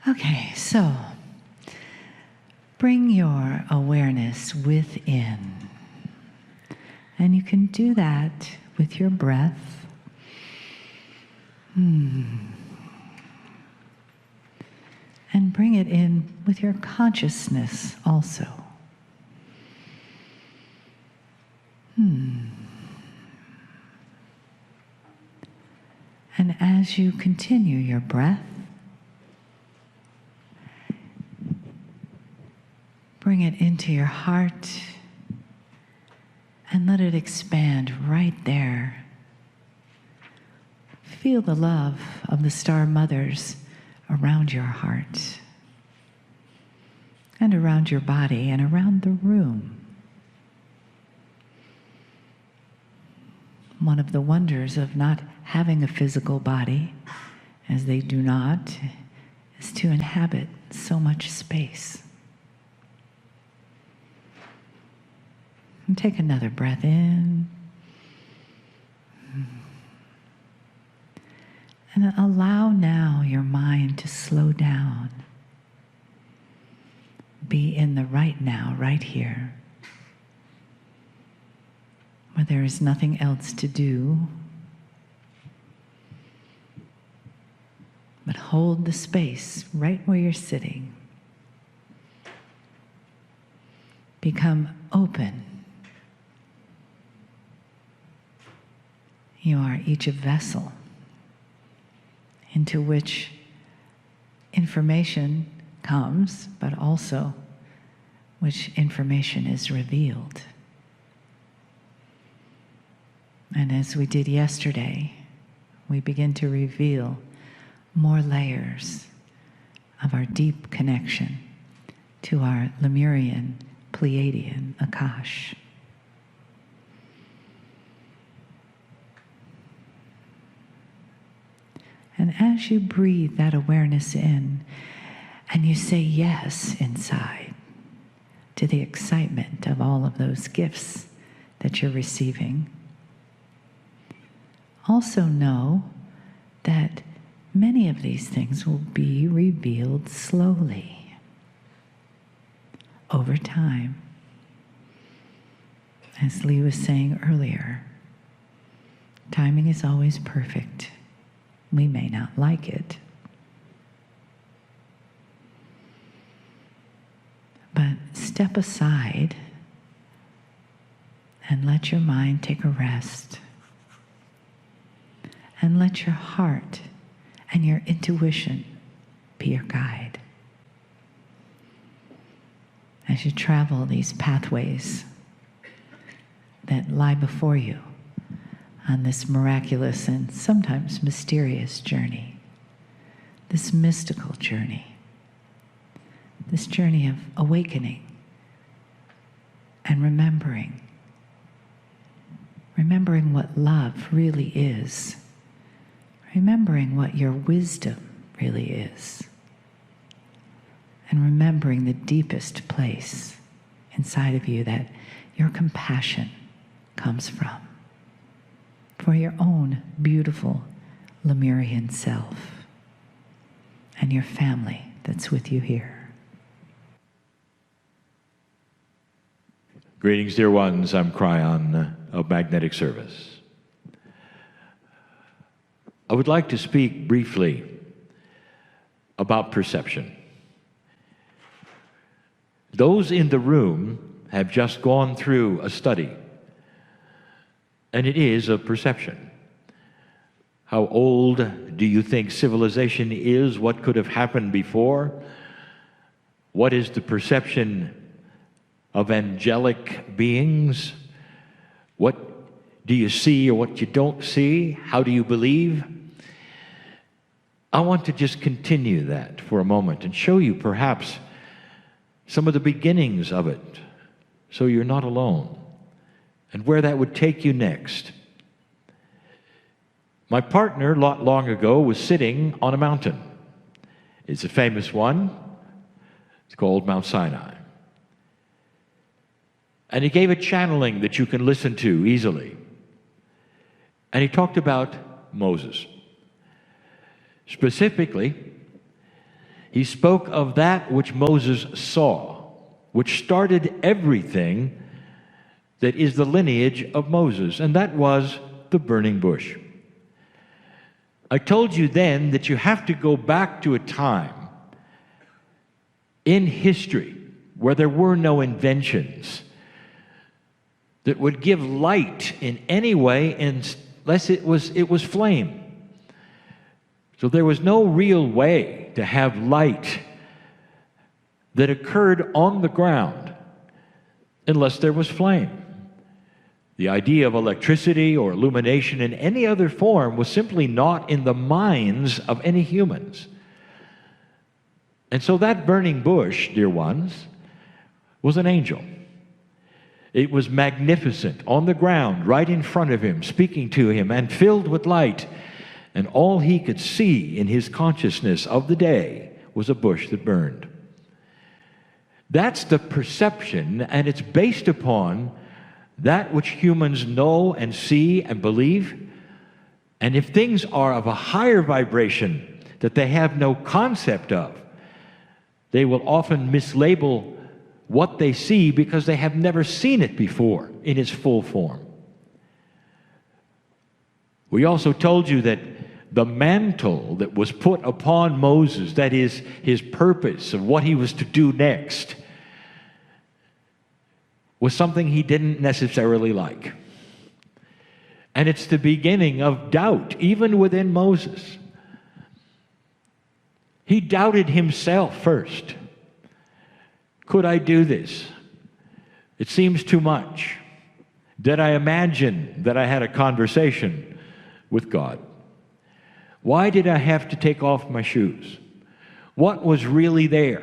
Okay, so bring your awareness within. And you can do that with your breath. And bring it in with your consciousness also. And as you continue your breath, bring it into your heart and let it expand right there. Feel the love of the star mothers around your heart and around your body and around the room. One of the wonders of not having a physical body, as they do not, is to inhabit so much space. And take another breath in. And allow now your mind to slow down. Be in the right now, right here, where there is nothing else to do, but hold the space right where you're sitting. Become open. You are each a vessel into which information comes, but also which information is revealed. And as we did yesterday, we begin to reveal more layers of our deep connection to our Lemurian, Pleiadian Akash. And as you breathe that awareness in, and you say yes inside to the excitement of all of those gifts that you're receiving, also know that many of these things will be revealed slowly over time. As Lee was saying earlier, timing is always perfect. We may not like it, but step aside and let your mind take a rest. And let your heart and your intuition be your guide. As you travel these pathways that lie before you on this miraculous and sometimes mysterious journey, this mystical journey, this journey of awakening and remembering what love really is. Remembering what your wisdom really is. And remembering the deepest place inside of you that your compassion comes from. For your own beautiful Lemurian self and your family that's with you here. Greetings, dear ones. I'm Cryon of Magnetic Service. I would like to speak briefly about perception. Those in the room have just gone through a study, and it is of perception. How old do you think civilization is? What could have happened before? What is the perception of angelic beings? What do you see or what you don't see? How do you believe? I want to just continue that for a moment and show you perhaps some of the beginnings of it so you're not alone and where that would take you next. My partner, not long ago, was sitting on a mountain. It's a famous one. It's called Mount Sinai. And he gave a channeling that you can listen to easily. And he talked about Moses. Specifically, He spoke of that which Moses saw, which started everything that is the lineage of Moses, and that was the burning bush. I told you then that you have to go back to a time in history where there were no inventions that would give light in any way unless it was flame. So there was no real way to have light that occurred on the ground unless there was flame. The idea of electricity or illumination in any other form was simply not in the minds of any humans. And so that burning bush, dear ones, was an angel. It was magnificent, on the ground, right in front of him, speaking to him, and filled with light. And all he could see in his consciousness of the day was a bush that burned. That's the perception, and it's based upon that which humans know and see and believe. And if things are of a higher vibration that they have no concept of, they will often mislabel what they see because they have never seen it before in its full form. We also told you that the mantle that was put upon Moses, that is his purpose of what he was to do next, was something he didn't necessarily like. And it's the beginning of doubt, even within Moses. He doubted himself first. Could I do this? It seems too much. Did I imagine that I had a conversation with God? Why did I have to take off my shoes? What was really there?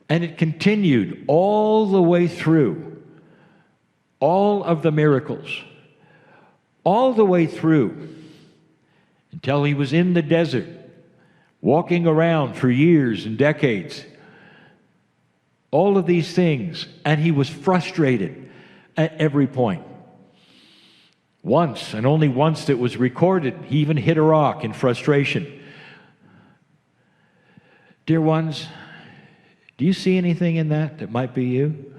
And it continued all the way through all of the miracles, all the way through until he was in the desert, walking around for years and decades. All of these things, and he was frustrated at every point. Once, and only once that was recorded, he even hit a rock in frustration. Dear ones, do you see anything in that might be you?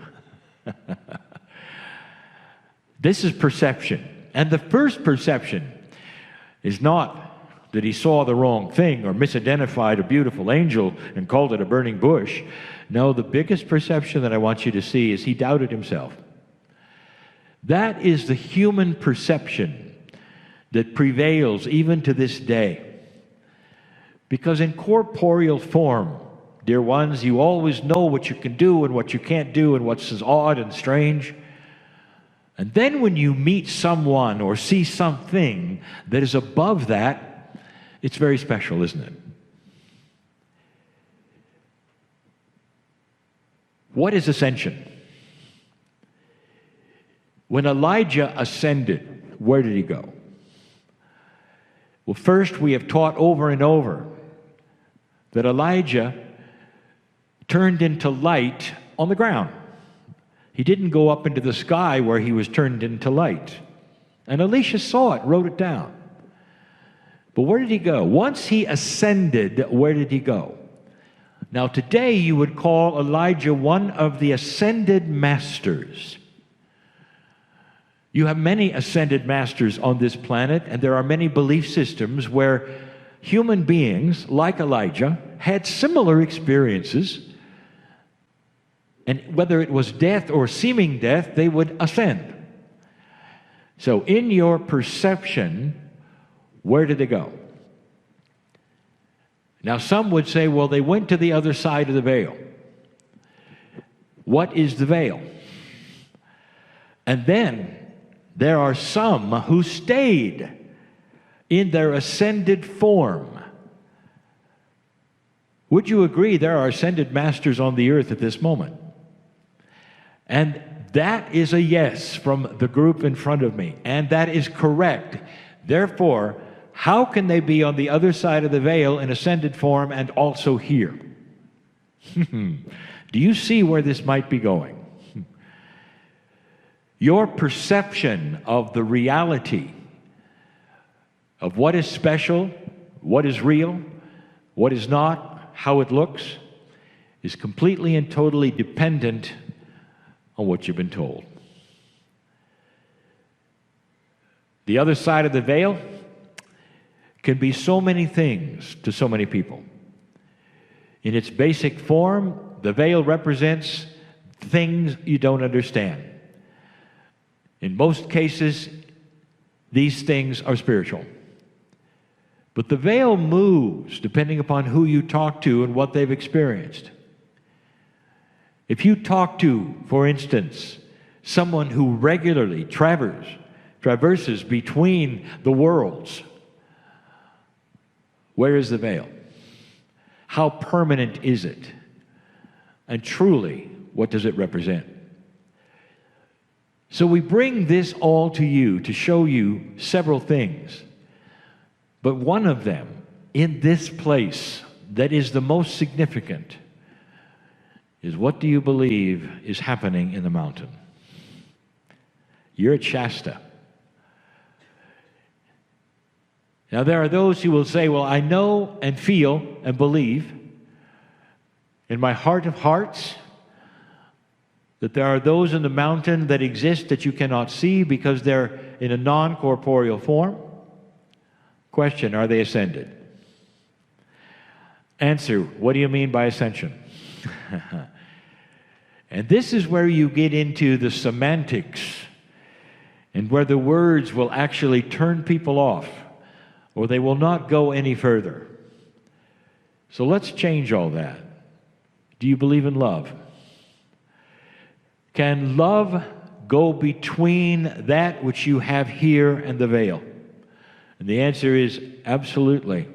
This is perception. And the first perception is not that he saw the wrong thing or misidentified a beautiful angel and called it a burning bush. No, the biggest perception that I want you to see is he doubted himself. That is the human perception that prevails even to this day. Because in corporeal form, dear ones, you always know what you can do and what you can't do and what's odd and strange. And then when you meet someone or see something that is above that, it's very special, isn't it? What is ascension? When Elijah ascended, where did he go? Well, first we have taught over and over that Elijah turned into light on the ground. He didn't go up into the sky where he was turned into light. And Elisha saw it, wrote it down. But where did he go? Once he ascended, where did he go? Now today you would call Elijah one of the ascended masters. You have many ascended masters on this planet, and there are many belief systems where human beings, like Elijah, had similar experiences. And whether it was death or seeming death, they would ascend. So in your perception, where did they go? Now some would say, well, they went to the other side of the veil. What is the veil? And then there are some who stayed in their ascended form. Would you agree there are ascended masters on the earth at this moment? And that is a yes from the group in front of me, and that is correct. Therefore, how can they be on the other side of the veil in ascended form and also here? Do you see where this might be going? Your perception of the reality of what is special, what is real, what is not, how it looks, is completely and totally dependent on what you've been told. The other side of the veil can be so many things to so many people. In its basic form, the veil represents things you don't understand. In most cases, these things are spiritual. But the veil moves depending upon who you talk to and what they've experienced. If you talk to, for instance, someone who regularly traverses between the worlds, where is the veil? How permanent is it? And truly, what does it represent? So we bring this all to you to show you several things. But one of them, in this place, that is the most significant, is what do you believe is happening in the mountain? You're at Shasta. Now there are those who will say, well, I know and feel and believe in my heart of hearts that there are those in the mountain that exist that you cannot see because they're in a non-corporeal form. Question, are they ascended? Answer, what do you mean by ascension? And this is where you get into the semantics and where the words will actually turn people off or they will not go any further. So let's change all that. Do you believe in love? Can love go between that which you have here and the veil? And the answer is absolutely.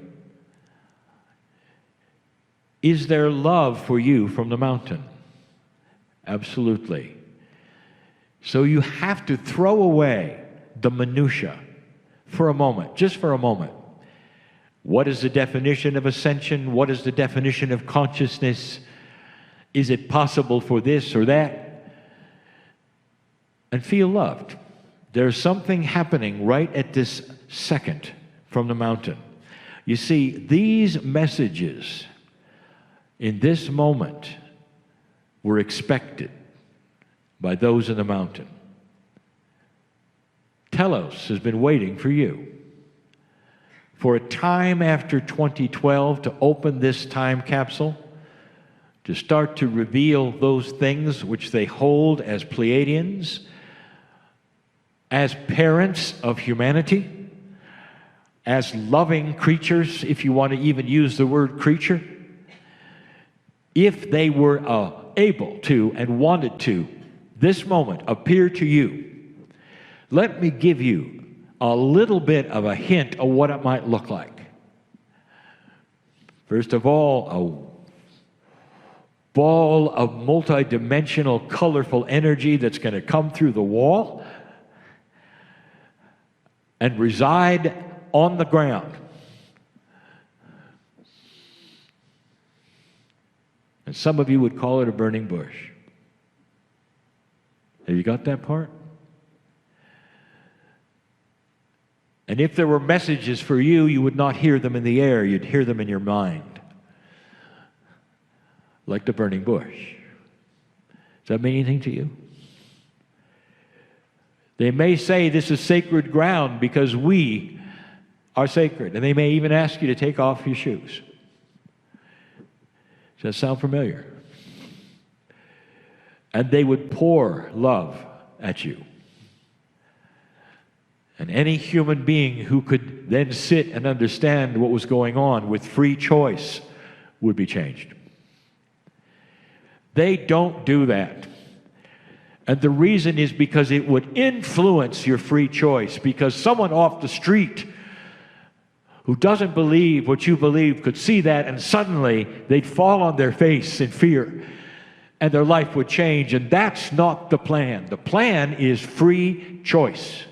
Is there love for you from the mountain? Absolutely. So you have to throw away the minutia for a moment, just for a moment. What is the definition of ascension? What is the definition of consciousness? Is it possible for this or that? And feel loved. There's something happening right at this second from the mountain. You see, these messages in this moment were expected by those in the mountain. Telos has been waiting for you for a time after 2012 to open this time capsule, to start to reveal those things which they hold as Pleiadians, as parents of humanity, as loving creatures, if you want to even use the word creature. If they were able to and wanted to, this moment appear to you, let me give you a little bit of a hint of what it might look like. First of all, a ball of multidimensional, colorful energy that's going to come through the wall and reside on the ground. And some of you would call it a burning bush. Have you got that part? And if there were messages for you, you would not hear them in the air, you'd hear them in your mind. Like the burning bush. Does that mean anything to you? They may say this is sacred ground because we are sacred. And they may even ask you to take off your shoes. Does that sound familiar? And they would pour love at you. And any human being who could then sit and understand what was going on with free choice would be changed. They don't do that. And the reason is because it would influence your free choice. Because someone off the street who doesn't believe what you believe could see that, and suddenly they'd fall on their face in fear and their life would change. And that's not the plan. The plan is free choice.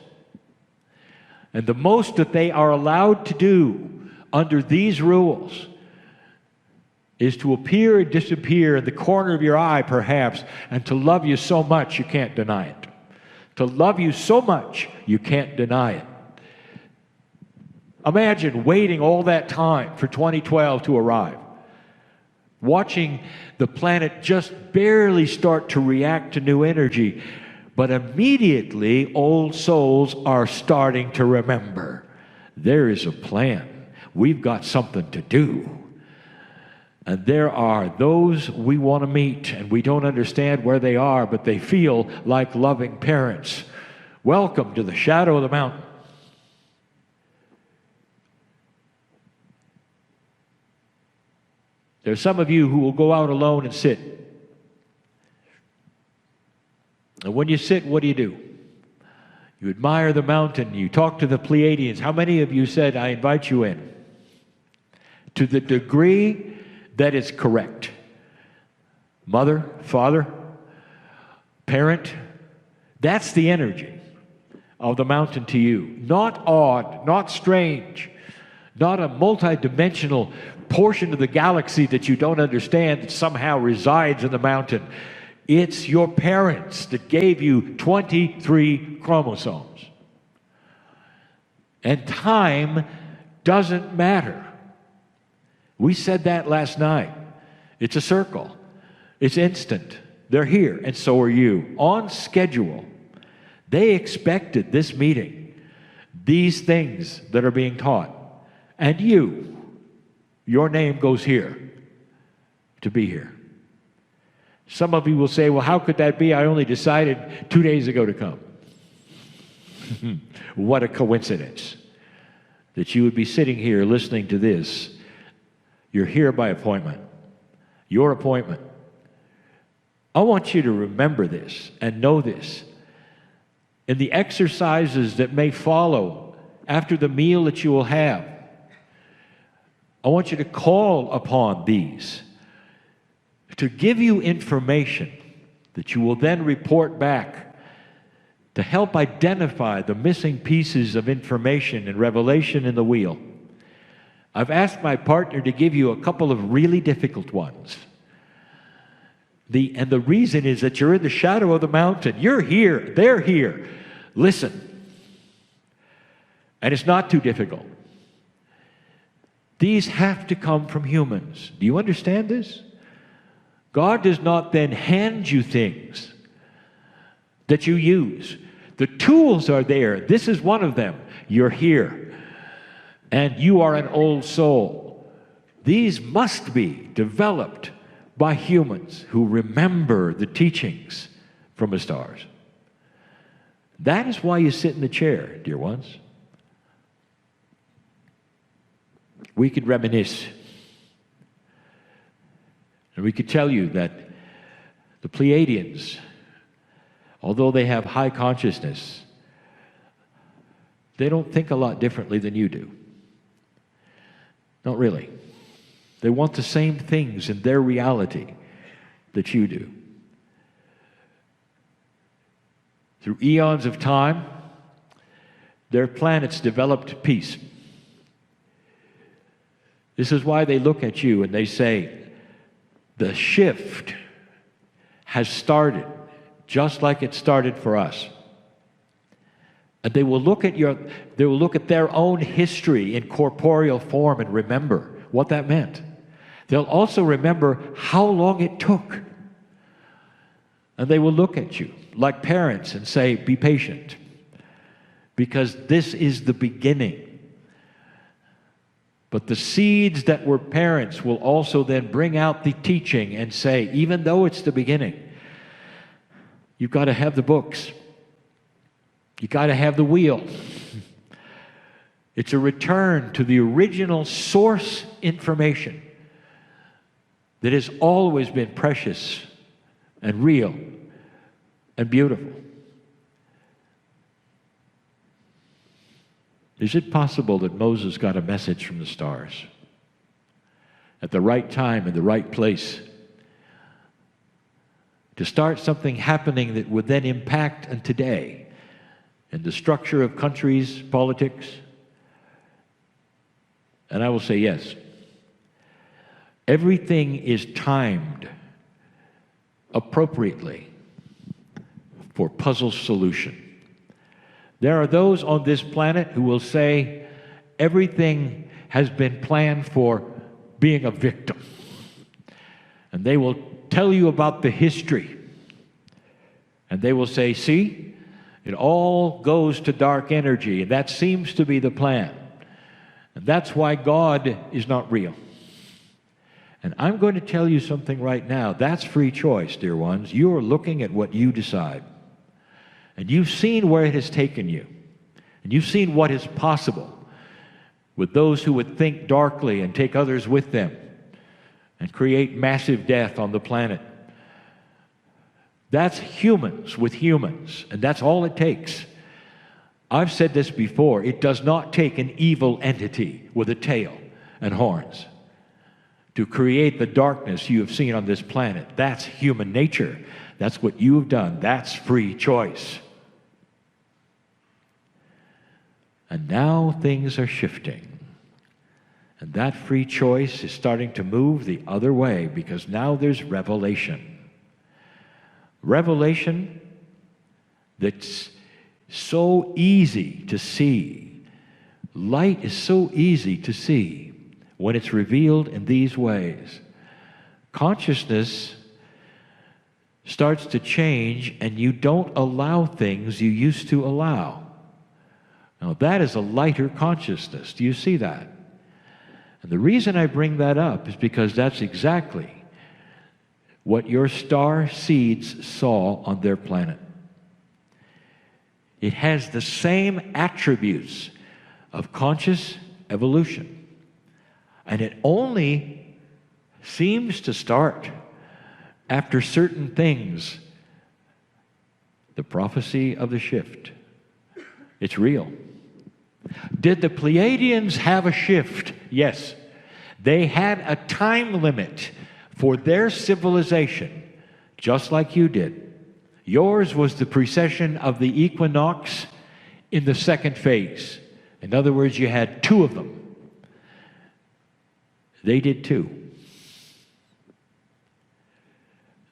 And the most that they are allowed to do under these rules is to appear and disappear in the corner of your eye, perhaps, and to love you so much you can't deny it. To love you so much you can't deny it. Imagine waiting all that time for 2012 to arrive. watching the planet just barely start to react to new energy. But immediately, old souls are starting to remember. There is a plan. We've got something to do. And there are those we want to meet, and we don't understand where they are, but they feel like loving parents. Welcome to the shadow of the mountain. There's some of you who will go out alone and sit. And when you sit, what do? You admire the mountain. You talk to the Pleiadians. How many of you said, I invite you in? To the degree that is correct. Mother, father, parent, that's the energy of the mountain to you. Not odd, not strange, not a multidimensional portion of the galaxy that you don't understand that somehow resides in the mountain. It's your parents that gave you 23 chromosomes. And time doesn't matter. We said that last night. It's a circle. It's instant. They're here, and so are you. On schedule. They expected this meeting, these things that are being taught. And your name goes here to be here. Some of you will say, well, how could that be? I only decided 2 days ago to come. What a coincidence that you would be sitting here listening to this. You're here by appointment. Your appointment. I want you to remember this and know this. In the exercises that may follow after the meal that you will have, I want you to call upon these to give you information that you will then report back to help identify the missing pieces of information and revelation in the wheel. I've asked my partner to give you a couple of really difficult ones. And the reason is that you're in the shadow of the mountain. You're here. They're here. Listen. And it's not too difficult. These have to come from humans. Do you understand this? God does not then hand you things that you use. The tools are there. This is one of them. You're here. And you are an old soul. These must be developed by humans who remember the teachings from the stars. That is why you sit in the chair, dear ones. We could reminisce. And we could tell you that the Pleiadians, although they have high consciousness, they don't think a lot differently than you do. Not really. They want the same things in their reality that you do. Through eons of time, their planets developed peace. This is why they look at you and they say, the shift has started just like it started for us. And they will look at their own history in corporeal form and remember what that meant. They'll also remember how long it took. And they will look at you like parents and say, be patient. Because this is the beginning. But the seeds that were parents will also then bring out the teaching and say, even though it's the beginning, you've got to have the books. You got to have the wheel. It's a return to the original source information that has always been precious and real and beautiful. Is it possible that Moses got a message from the stars at the right time in the right place to start something happening that would then impact on today? And the structure of countries, politics? And I will say yes. Everything is timed appropriately for puzzle solution. There are those on this planet who will say everything has been planned for being a victim. And they will tell you about the history. And they will say, see, it all goes to dark energy, and that seems to be the plan. And that's why God is not real. And I'm going to tell you something right now. That's free choice, dear ones. You are looking at what you decide. And you've seen where it has taken you. And you've seen what is possible with those who would think darkly and take others with them and create massive death on the planet. That's humans with humans, and that's all it takes. I've said this before. It does not take an evil entity with a tail and horns to create the darkness you have seen on this planet. That's human nature. That's what you have done. That's free choice. And now things are shifting. And that free choice is starting to move the other way, because now there's revelation. Revelation that's so easy to see. Light is so easy to see when it's revealed in these ways. Consciousness starts to change, and you don't allow things you used to allow. Now, that is a lighter consciousness. Do you see that? And the reason I bring that up is because that's exactly what your star seeds saw on their planet. It has the same attributes of conscious evolution. And it only seems to start after certain things. The prophecy of the shift. It's real. Did the Pleiadians have a shift? Yes. They had a time limit for their civilization, just like you did. Yours was the precession of the equinox in the second phase. In other words, you had two of them. They did too.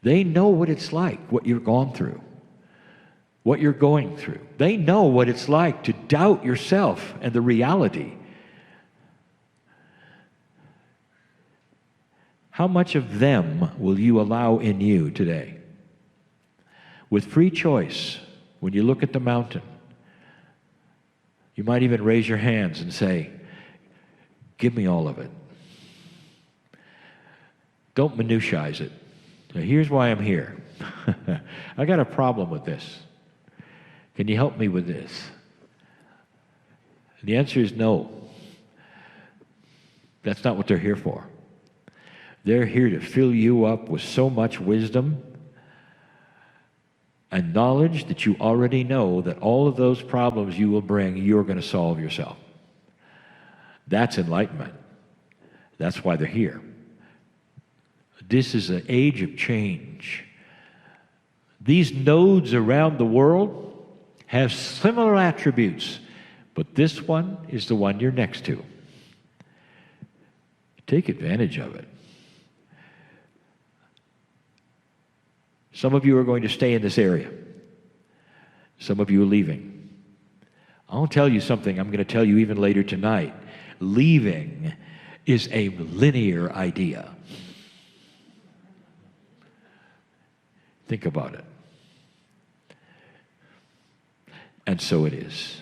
They know what it's like, what you've gone through, what you're going through. They know what it's like to doubt yourself and the reality. How much of them will you allow in you today? With free choice, when you look at the mountain, you might even raise your hands and say, give me all of it. Don't minutiaze it. Now, here's why I'm here. I got a problem with this. Can you help me with this? And the answer is no. That's not what they're here for. They're here to fill you up with so much wisdom and knowledge that you already know that all of those problems you will bring, you're going to solve yourself. That's enlightenment. That's why they're here. This is an age of change. These nodes around the world have similar attributes, but this one is the one you're next to. Take advantage of it. Some of you are going to stay in this area. Some of you are leaving. I'll tell you something I'm going to tell you even later tonight. Leaving is a linear idea. Think about it. And so it is.